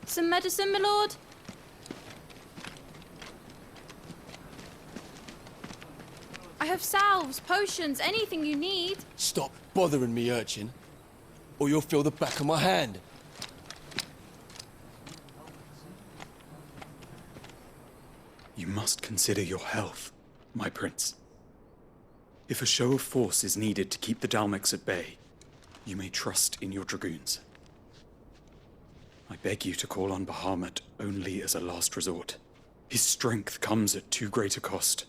Some medicine, my lord? I have salves, potions, anything you need. Stop bothering me, urchin, or you'll feel the back of my hand. You must consider your health, my prince. If a show of force is needed to keep the Dalmex at bay, you may trust in your dragoons. I beg you to call on Bahamut only as a last resort. His strength comes at too great a cost.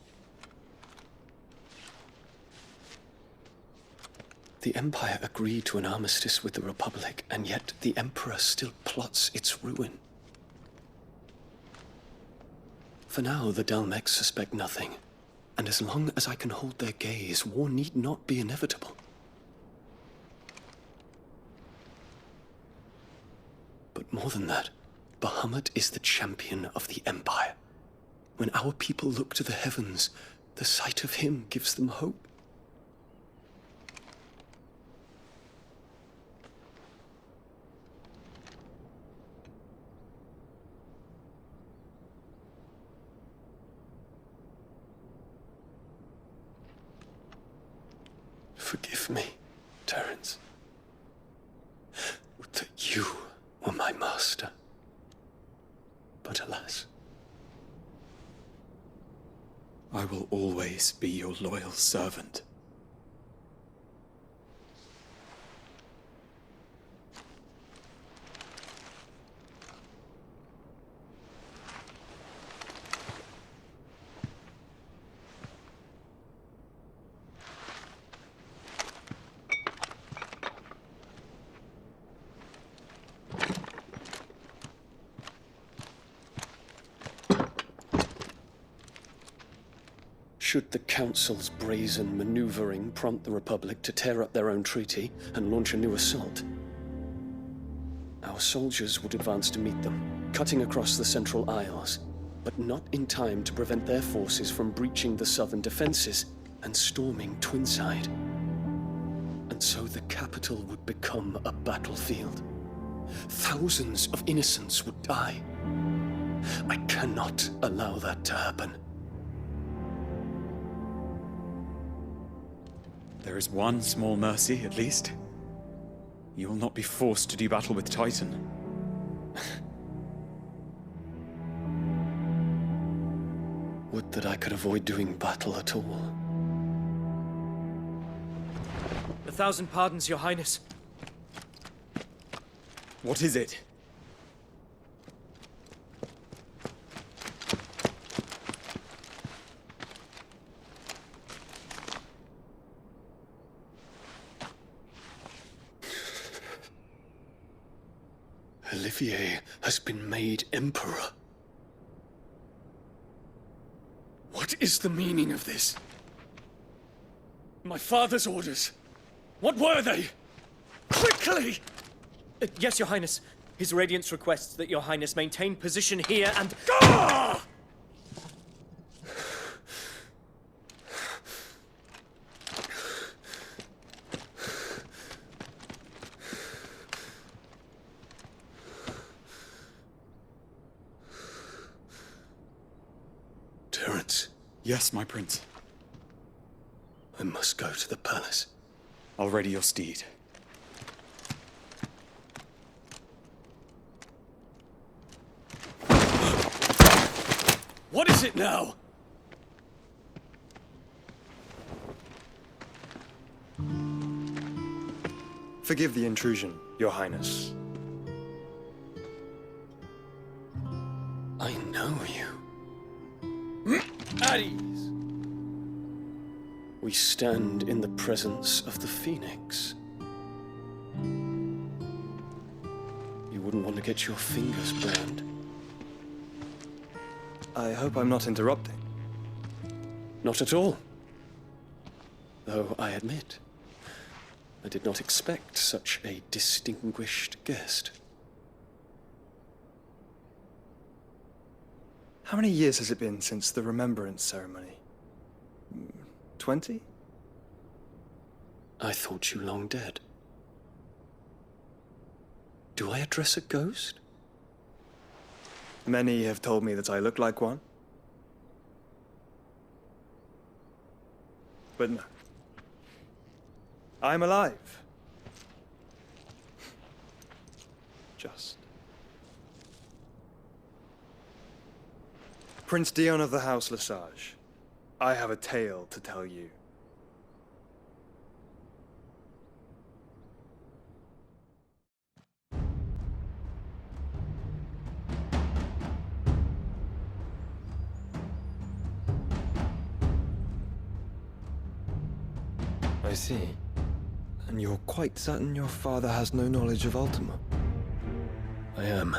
The Empire agreed to an armistice with the Republic, and yet the Emperor still plots its ruin. For now, the Dalmex suspect nothing, and as long as I can hold their gaze, war need not be inevitable. But more than that, Bahamut is the champion of the Empire. When our people look to the heavens, the sight of him gives them hope. Forgive me, Terence. Would that you were my master. But alas. I will always be your loyal servant. Should the Council's brazen maneuvering prompt the Republic to tear up their own treaty and launch a new assault, our soldiers would advance to meet them, cutting across the Central Isles, but not in time to prevent their forces from breaching the southern defenses and storming Twinside. And so the capital would become a battlefield. Thousands of innocents would die. I cannot allow that to happen. There is one small mercy, at least. You will not be forced to do battle with Titan. Would that I could avoid doing battle at all. 1,000 pardons, Your Highness. What is it? Olivier has been made Emperor. What is the meaning of this? My father's orders. What were they? Quickly! Yes, Your Highness. His Radiance requests that Your Highness maintain position here and... Ah! Terence, Yes, my prince. I must go to the palace. I'll ready your steed. What is it now? Forgive the intrusion, Your Highness. I know you. At ease. We stand in the presence of the Phoenix. You wouldn't want to get your fingers burned. I hope I'm not interrupting. Not at all. Though I admit, I did not expect such a distinguished guest. How many years has it been since the Remembrance ceremony? 20? I thought you long dead. Do I address a ghost? Many have told me that I look like one. But no. I'm alive. Just. Prince Dion of the House Lesage, I have a tale to tell you. I see. And you're quite certain your father has no knowledge of Ultima? I am.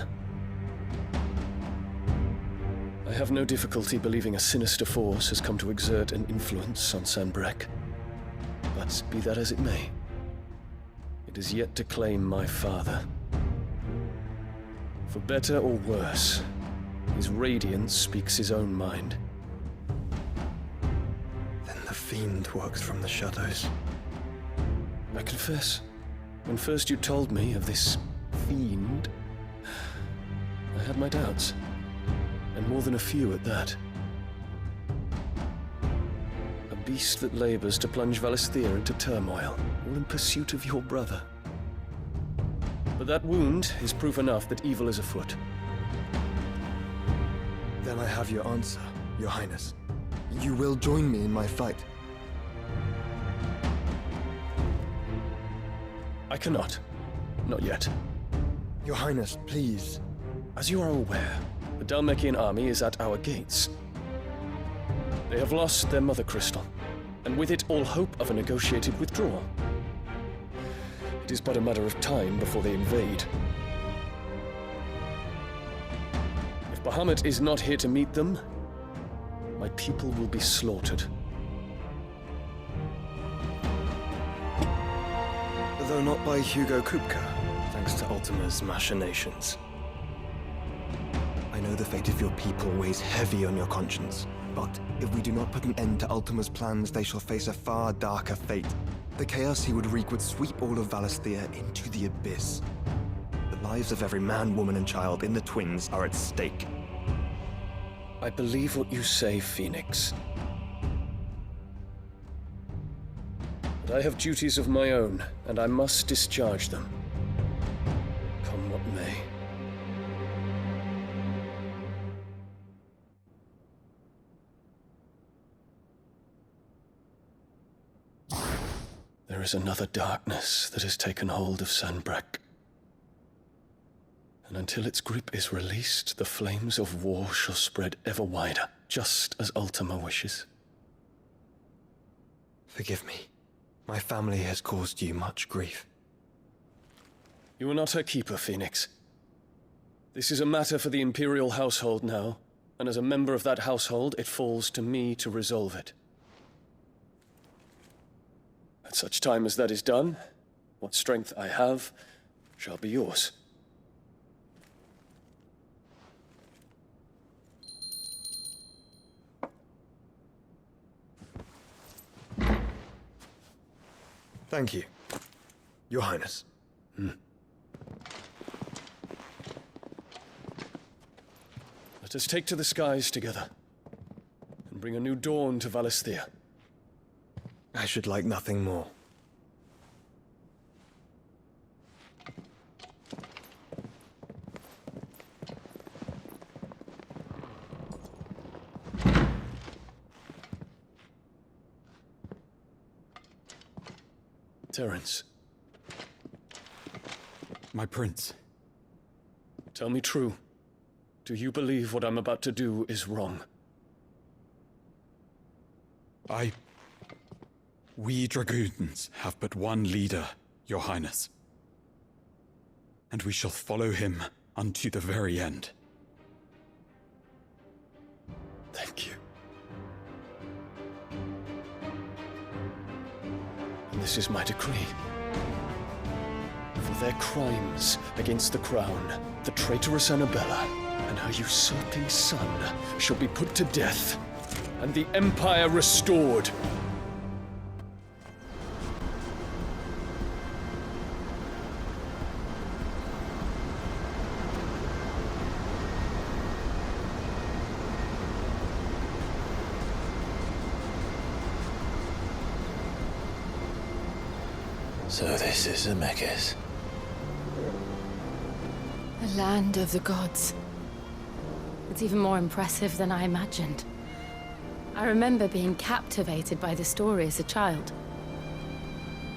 I have no difficulty believing a sinister force has come to exert an influence on Sanbreque. But be that as it may, it is yet to claim my father. For better or worse, his radiance speaks his own mind. Then the fiend works from the shadows. I confess, when first you told me of this fiend, I had my doubts. And more than a few at that. A beast that labors to plunge Valisthea into turmoil, all in pursuit of your brother. But that wound is proof enough that evil is afoot. Then I have your answer, Your Highness. You will join me in my fight. I cannot. Not yet. Your Highness, please. As you are aware, the Dhalmekian army is at our gates. They have lost their mother crystal, and with it all hope of a negotiated withdrawal. It is but a matter of time before they invade. If Bahamut is not here to meet them, my people will be slaughtered. Though not by Hugo Kupka, thanks to Ultima's machinations. I know the fate of your people weighs heavy on your conscience, but if we do not put an end to Ultima's plans, they shall face a far darker fate. The chaos he would wreak would sweep all of Valisthea into the abyss. The lives of every man, woman, and child in the Twins are at stake. I believe what you say, Phoenix. But I have duties of my own, and I must discharge them. Come what may. There is another darkness that has taken hold of Sanbreque. And until its grip is released, the flames of war shall spread ever wider, just as Ultima wishes. Forgive me. My family has caused you much grief. You are not her keeper, Phoenix. This is a matter for the Imperial household now, and as a member of that household, it falls to me to resolve it. At such time as that is done, what strength I have shall be yours. Thank you, Your Highness. Let us take to the skies together, and bring a new dawn to Valisthea. I should like nothing more. Terence, My prince, tell me true. Do you believe what I'm about to do is wrong? We dragoons have but one leader, Your Highness. And we shall follow him unto the very end. Thank you. And this is my decree. For their crimes against the crown, the traitorous Annabella and her usurping son shall be put to death, and the Empire restored. So this is Zemeckis. The land of the gods. It's even more impressive than I imagined. I remember being captivated by the story as a child.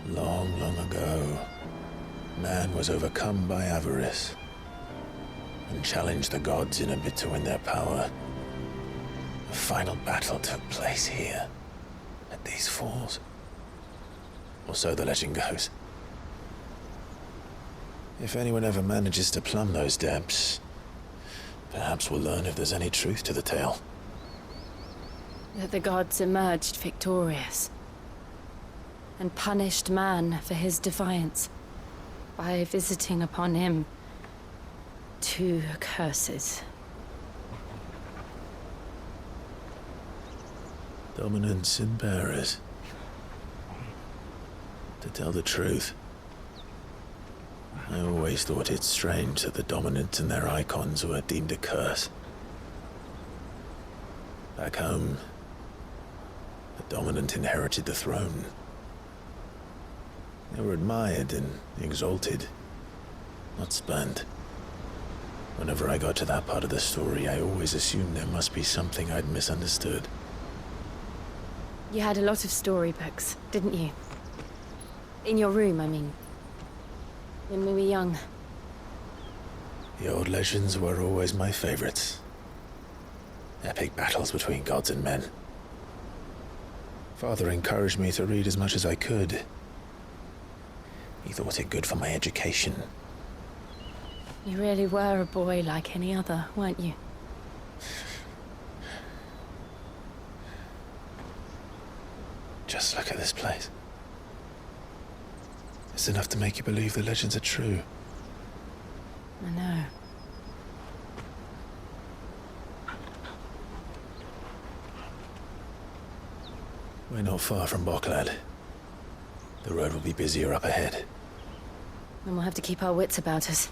Long, long ago, man was overcome by avarice and challenged the gods in a bid to win their power. The final battle took place here, at these falls. Or so the legend goes. If anyone ever manages to plumb those depths, perhaps we'll learn if there's any truth to the tale. That the gods emerged victorious and punished man for his defiance by visiting upon him 2 curses. Dominance and bearers. To tell the truth, I always thought it strange that the dominant and their icons were deemed a curse. Back home, the dominant inherited the throne. They were admired and exalted, not spurned. Whenever I got to that part of the story, I always assumed there must be something I'd misunderstood. You had a lot of storybooks, didn't you? In your room, I mean. When we were young. The old legends were always my favorites. Epic battles between gods and men. Father encouraged me to read as much as I could. He thought it good for my education. You really were a boy like any other, weren't you? Just look at this place. It's enough to make you believe the legends are true. I know. We're not far from Boklad. The road will be busier up ahead. And we'll have to keep our wits about us.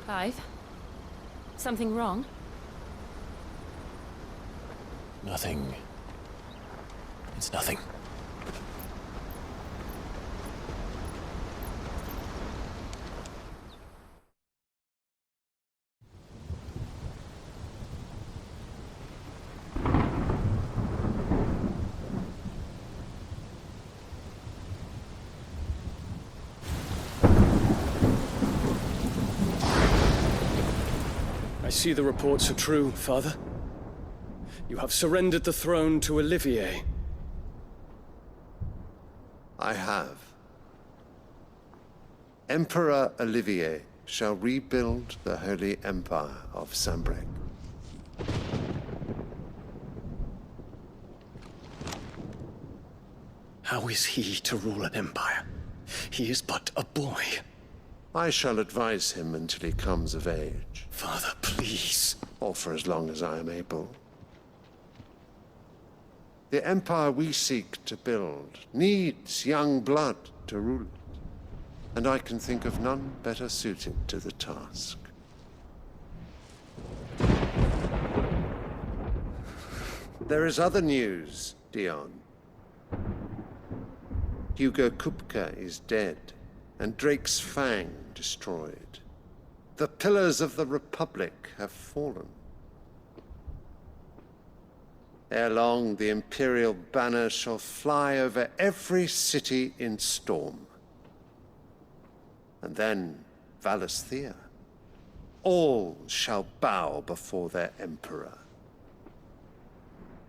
Clive? Something wrong? Nothing. It's nothing. I see the reports are true, Father. You have surrendered the throne to Olivier. I have. Emperor Olivier shall rebuild the Holy Empire of Sambrec. How is he to rule an empire? He is but a boy. I shall advise him until he comes of age. Father, please. Or for as long as I am able. The empire we seek to build needs young blood to rule it, and I can think of none better suited to the task. There is other news, Dion. Hugo Kupka is dead, and Drake's Fang destroyed. The pillars of the Republic have fallen. Ere long, the Imperial banner shall fly over every city in Storm. And then, Valisthea. All shall bow before their Emperor.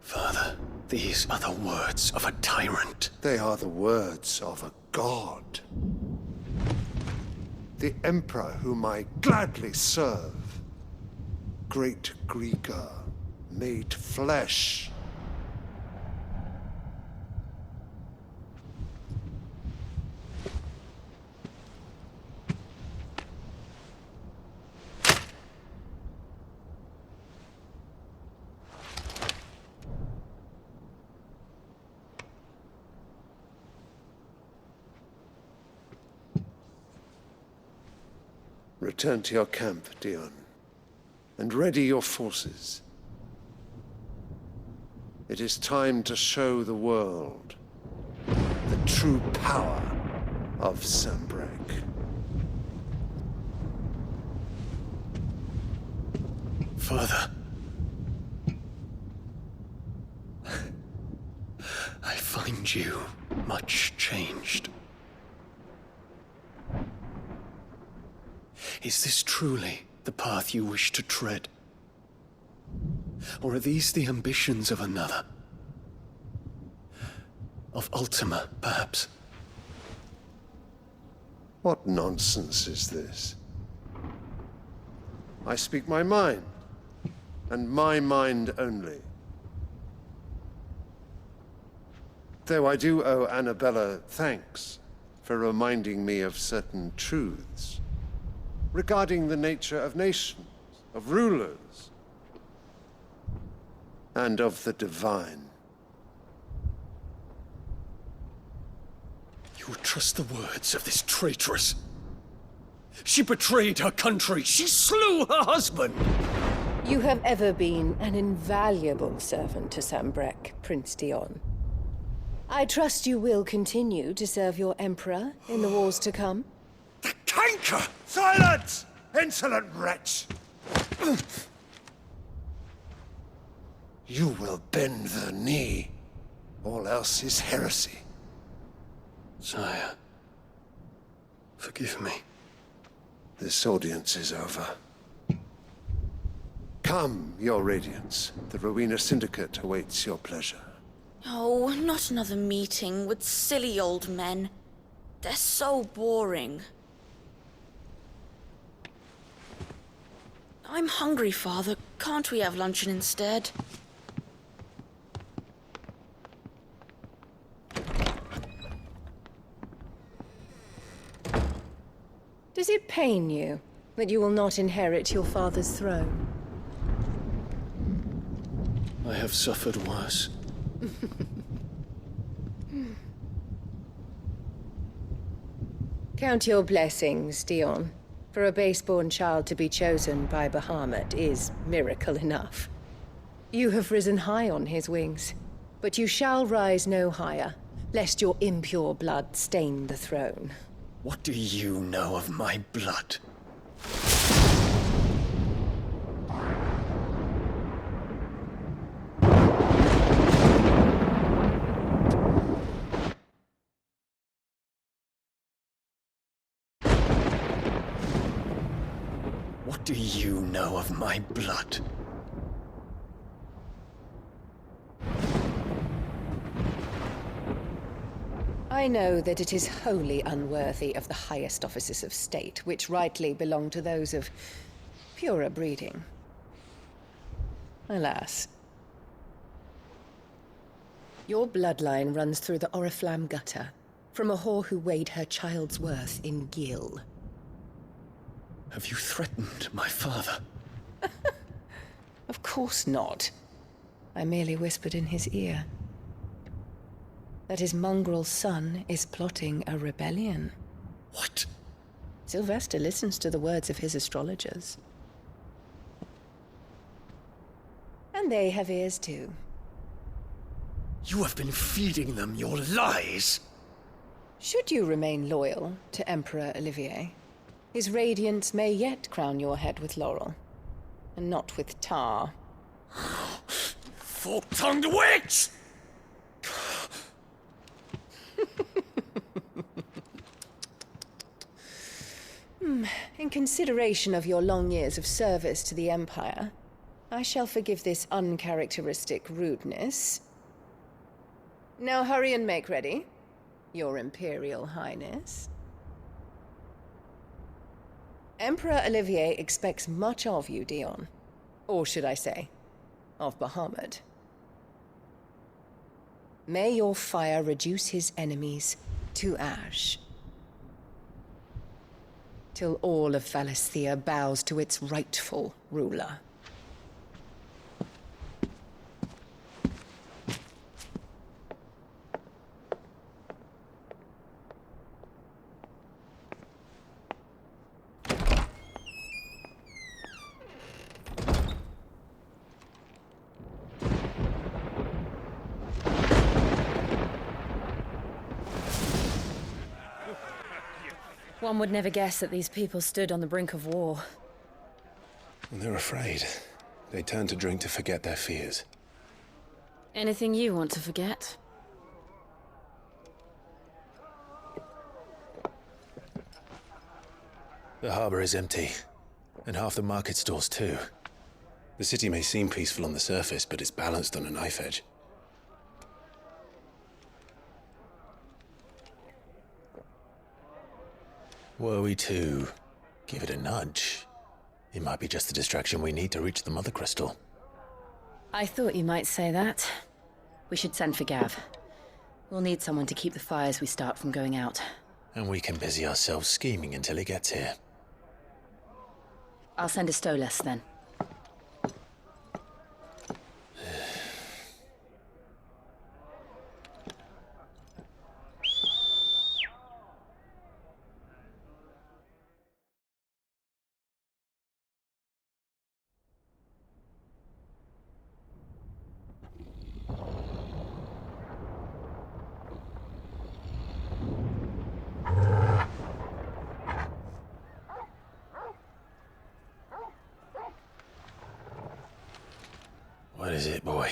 Father, these are the words of a tyrant. They are the words of a god. The Emperor whom I gladly serve. Great Grieger, made flesh. Return to your camp, Dion, and ready your forces. It is time to show the world the true power of Sanbreque. Father, I find you much changed. Is this truly the path you wish to tread? Or are these the ambitions of another? Of Ultima, perhaps? What nonsense is this? I speak my mind, and my mind only. Though I do owe Annabella thanks for reminding me of certain truths regarding the nature of nations, of rulers, and of the divine. You would trust the words of this traitress? She betrayed her country! She slew her husband! You have ever been an invaluable servant to Sanbreque, Prince Dion. I trust you will continue to serve your Emperor in the wars to come. The canker! Silence! Insolent wretch! You will bend the knee. All else is heresy. Sire, forgive me. This audience is over. Come, your Radiance. The Rowena Syndicate awaits your pleasure. Oh, not another meeting with silly old men. They're so boring. I'm hungry, Father. Can't we have luncheon instead? Does it pain you that you will not inherit your father's throne? I have suffered worse. Count your blessings, Dion. For a base-born child to be chosen by Bahamut is miracle enough. You have risen high on his wings, but you shall rise no higher, lest your impure blood stain the throne. What do you know of my blood? What do you know of my blood? I know that it is wholly unworthy of the highest offices of state, which rightly belong to those of purer breeding. Alas. Your bloodline runs through the Oriflamme gutter, from a whore who weighed her child's worth in gil. Have you threatened my father? Of course not. I merely whispered in his ear that his mongrel son is plotting a rebellion. What? Sylvester listens to the words of his astrologers. And they have ears too. You have been feeding them your lies! Should you remain loyal to Emperor Olivier, his radiance may yet crown your head with laurel, and not with tar. Fork-tongued witch! In consideration of your long years of service to the Empire, I shall forgive this uncharacteristic rudeness. Now hurry and make ready, Your Imperial Highness. Emperor Olivier expects much of you, Dion. Or should I say, of Bahamut. May your fire reduce his enemies to ash, till all of Valisthea bows to its rightful ruler. One would never guess that these people stood on the brink of war. And they're afraid. They turn to drink to forget their fears. Anything you want to forget? The harbor is empty, and half the market stalls too. The city may seem peaceful on the surface, but it's balanced on a knife edge. Were we to give it a nudge, it might be just the distraction we need to reach the Mother Crystal. I thought you might say that. We should send for Gav. We'll need someone to keep the fires we start from going out. And we can busy ourselves scheming until he gets here. I'll send a Stolas then. What is it, boy?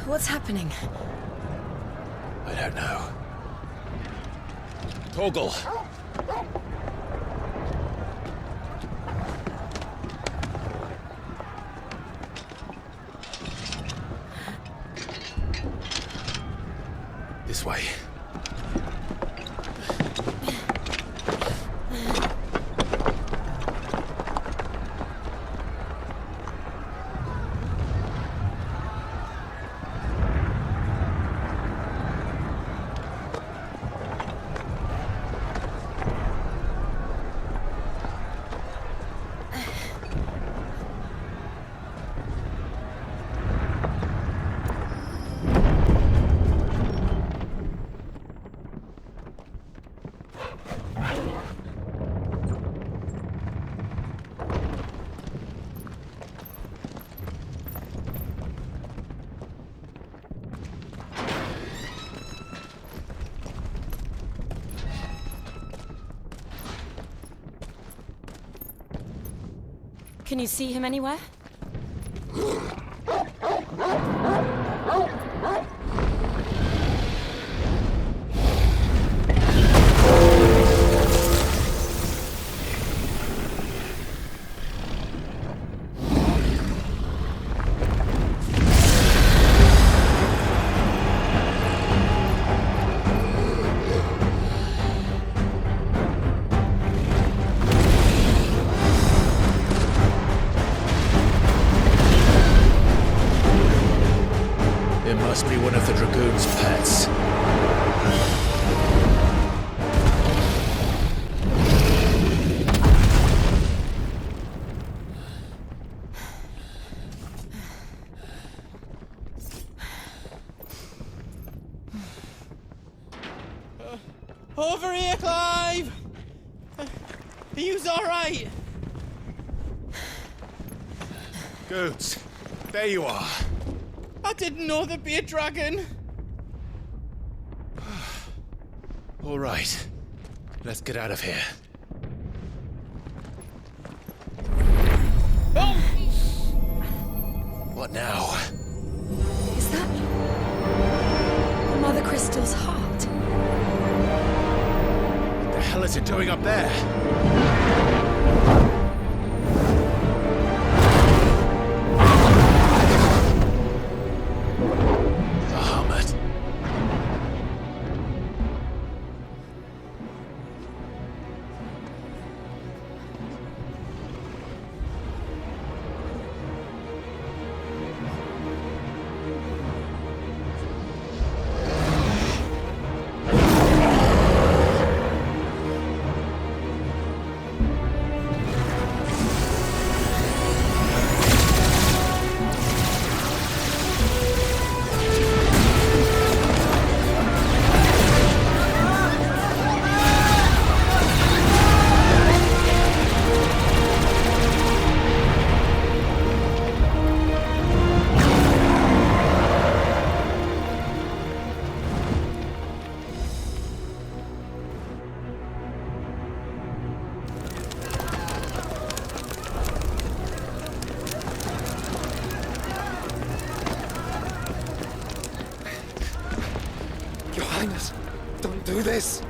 What's happening? I don't know. Torgal! This way. Can you see him anywhere? Must be one of the Dragoon's pets. Over here, Clive! Are you alright? Goats, there you are. I didn't know there'd be a dragon. All right, let's get out of here. Oh! What now? Is that the Mother Crystal's heart? What the hell is it doing up there? Bahamut. this!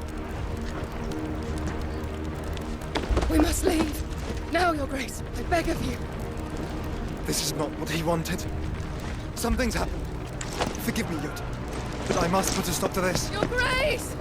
We must leave. Now, Your Grace. I beg of you. This is not what he wanted. Something's happened. Forgive me, Yud. But I must put a stop to this. Your Grace!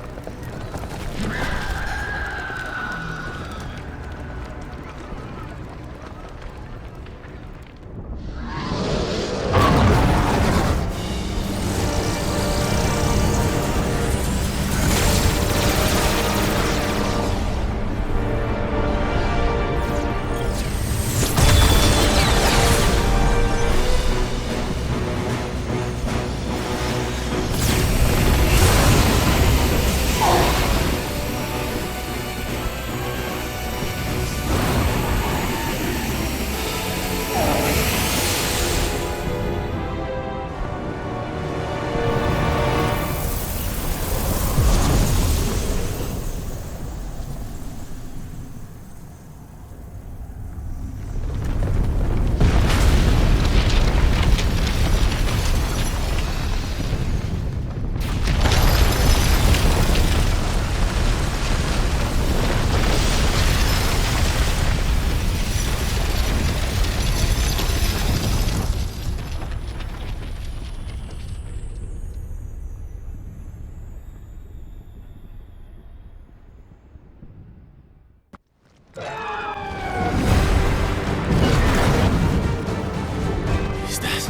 Is that a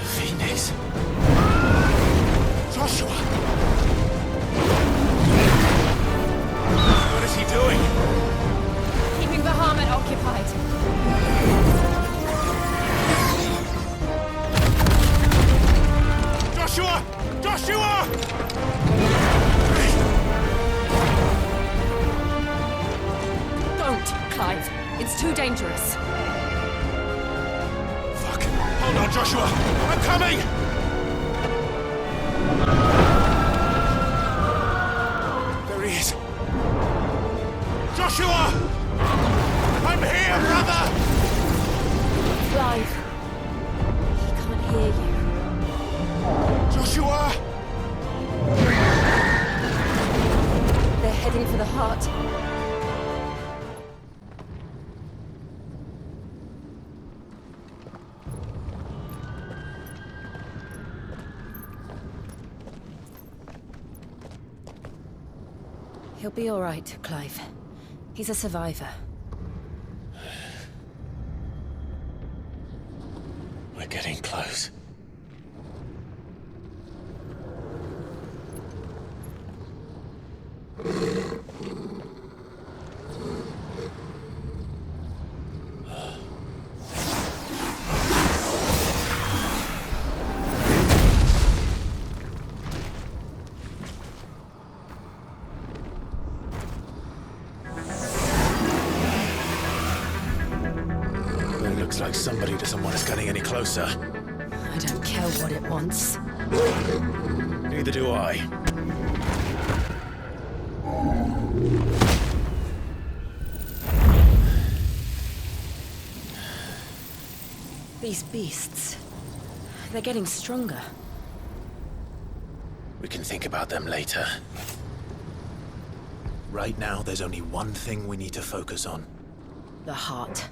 phoenix? Joshua! What is he doing? Keeping Bahamut occupied. Joshua! Joshua! Don't, Clive. It's too dangerous. Fuck. Hold on, Joshua! I'm coming! There he is. Joshua! I'm here, brother! Clive. He can't hear you. Joshua! They're heading for the heart. He'll be all right, Clive. He's a survivor. We're getting close. It looks like somebody doesn't want us getting any closer. I don't care what it wants. Neither do I. These beasts... they're getting stronger. We can think about them later. Right now, there's only one thing we need to focus on. The heart.